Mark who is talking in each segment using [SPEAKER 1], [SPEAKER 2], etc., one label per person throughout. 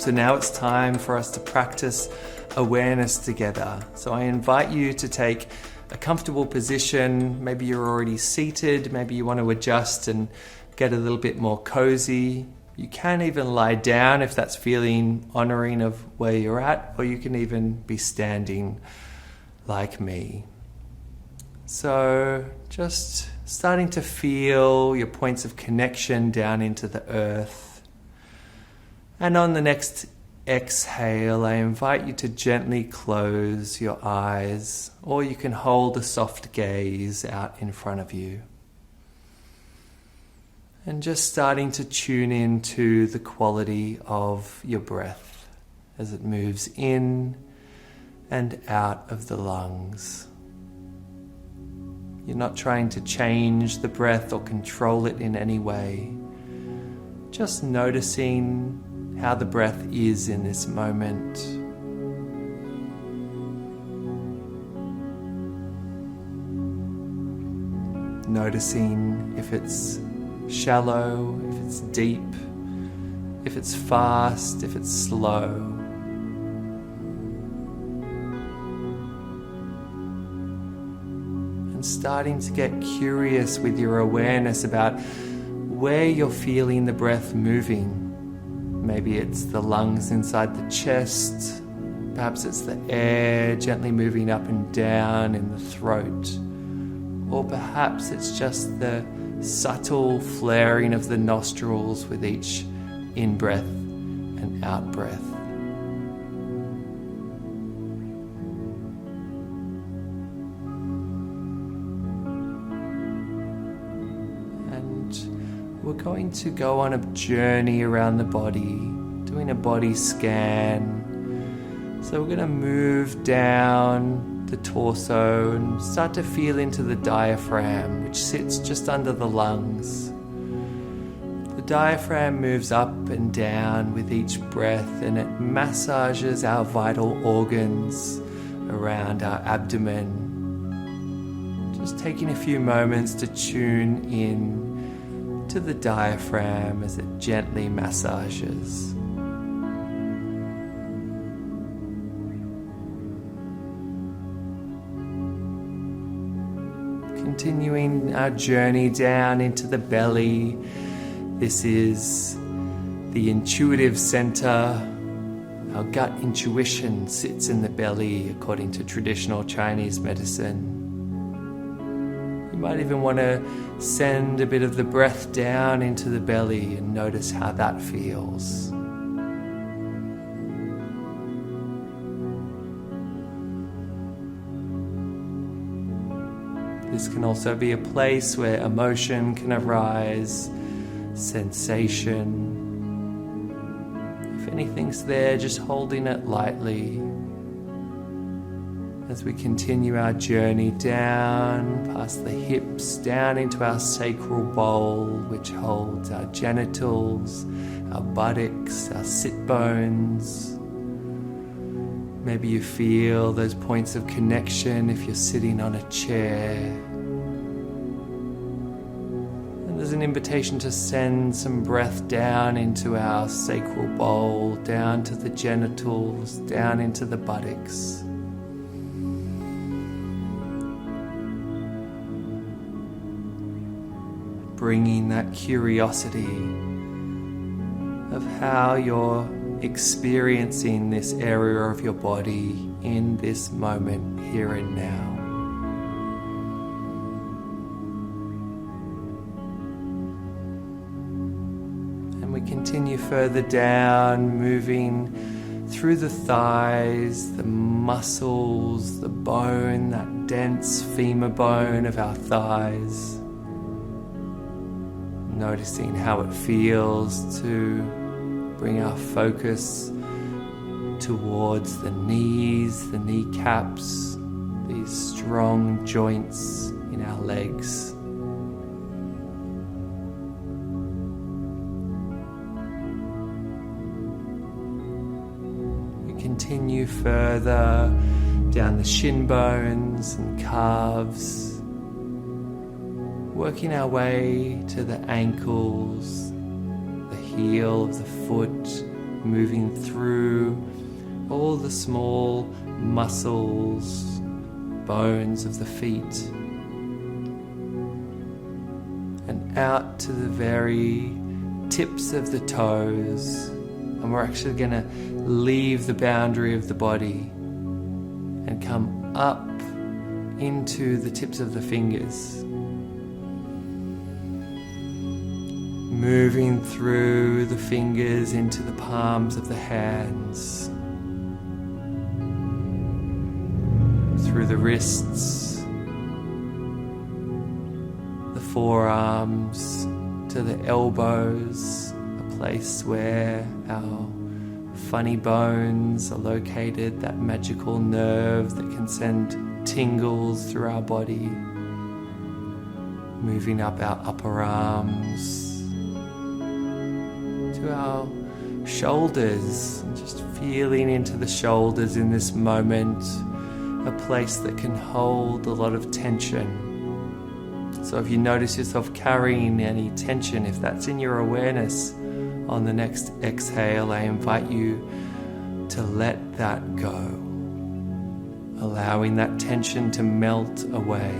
[SPEAKER 1] So now it's time for us to practice awareness together. So I invite you to take a comfortable position. Maybe you're already seated, maybe you want to adjust and get a little bit more cozy. You can even lie down if that's feeling honoring of where you're at, or you can even be standing like me. So just starting to feel your points of connection down into the earth. And on the next exhale, I invite you to gently close your eyes, or you can hold a soft gaze out in front of you. And just starting to tune into the quality of your breath as it moves in and out of the lungs. You're not trying to change the breath or control it in any way. Just noticing how the breath is in this moment. Noticing if it's shallow, if it's deep, if it's fast, if it's slow. And starting to get curious with your awareness about where you're feeling the breath moving. Maybe it's the lungs inside the chest, perhaps it's the air gently moving up and down in the throat, or perhaps it's just the subtle flaring of the nostrils with each in-breath and out-breath. And we're going to go on a journey around the body, doing a body scan. So we're going to move down the torso and start to feel into the diaphragm, which sits just under the lungs. The diaphragm moves up and down with each breath, and it massages our vital organs around our abdomen. Just taking a few moments to tune in to the diaphragm as it gently massages. Continuing our journey down into the belly. This is the intuitive center. Our gut intuition sits in the belly according to traditional Chinese medicine. You might even want to send a bit of the breath down into the belly and notice how that feels. This can also be a place where emotion can arise, sensation. If anything's there, just holding it lightly as we continue our journey down past the hips, down into our sacral bowl, which holds our genitals, our buttocks, our sit bones. Maybe you feel those points of connection if you're sitting on a chair. And there's an invitation to send some breath down into our sacral bowl, down to the genitals, down into the buttocks. Bringing that curiosity of how you're experiencing this area of your body in this moment, here and now. And we continue further down, moving through the thighs, the muscles, the bone, that dense femur bone of our thighs. Noticing how it feels to bring our focus towards the knees, the kneecaps, these strong joints in our legs. We continue further down the shin bones and calves, working our way to the ankles, the heel of the foot, moving through all the small muscles, bones of the feet, and out to the very tips of the toes. And we're actually going to leave the boundary of the body and come up into the tips of the fingers, moving through the fingers into the palms of the hands, through the wrists, the forearms, to the elbows, a place where our funny bones are located, that magical nerve that can send tingles through our body, moving up our upper arms to our shoulders, and just feeling into the shoulders in this moment, a place that can hold a lot of tension. So if you notice yourself carrying any tension, if that's in your awareness, on the next exhale, I invite you to let that go, allowing that tension to melt away.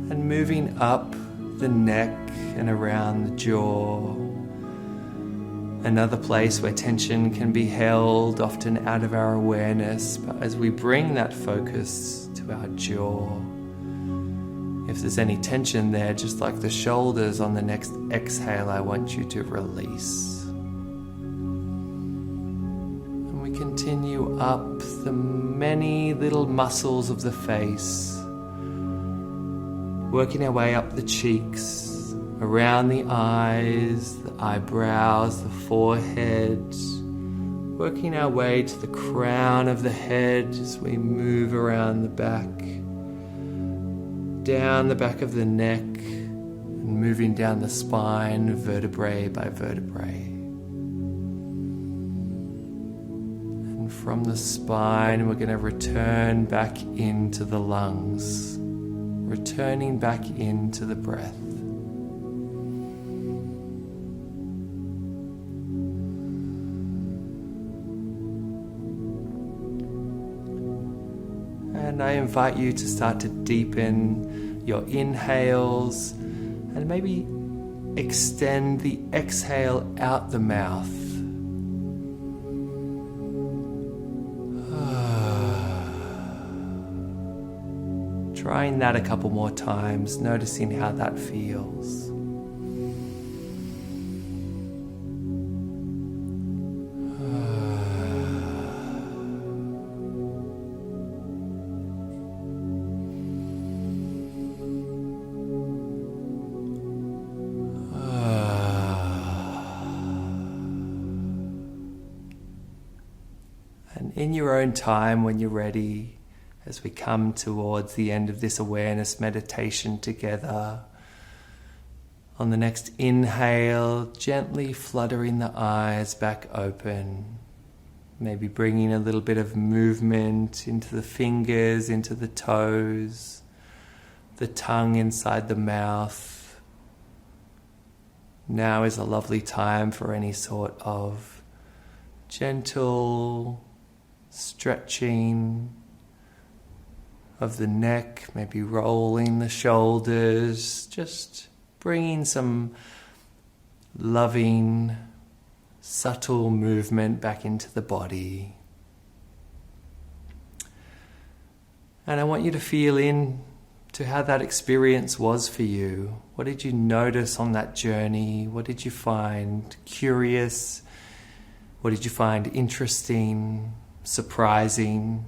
[SPEAKER 1] And moving up the neck and around the jaw, another place where tension can be held, often out of our awareness, but as we bring that focus to our jaw, if there's any tension there, just like the shoulders, on the next exhale, I want you to release. And we continue up the many little muscles of the face, working our way up the cheeks, around the eyes, the eyebrows, the forehead, working our way to the crown of the head as we move around the back, down the back of the neck, and moving down the spine, vertebrae by vertebrae. And from the spine, we're going to return back into the lungs, returning back into the breath. And I invite you to start to deepen your inhales and maybe extend the exhale out the mouth. Trying that a couple more times, noticing how that feels. And in your own time, when you're ready, as we come towards the end of this awareness meditation together, on the next inhale, gently fluttering the eyes back open, maybe bringing a little bit of movement into the fingers, into the toes, the tongue inside the mouth. Now is a lovely time for any sort of gentle stretching of the neck, maybe rolling the shoulders, just bringing some loving, subtle movement back into the body. And I want you to feel in to how that experience was for you. What did you notice on that journey? What did you find curious? What did you find interesting, surprising?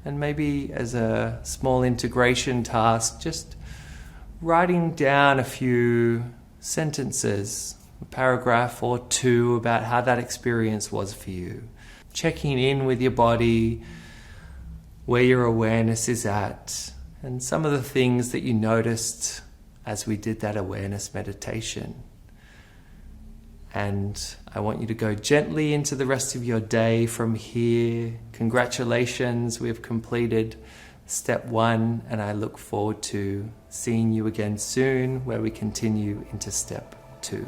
[SPEAKER 1] And maybe as a small integration task, just writing down a few sentences, a paragraph or two about how that experience was for you. Checking in with your body, where your awareness is at, and some of the things that you noticed as we did that awareness meditation. And I want you to go gently into the rest of your day from here. Congratulations, we have completed step 1, and I look forward to seeing you again soon, where we continue into step 2.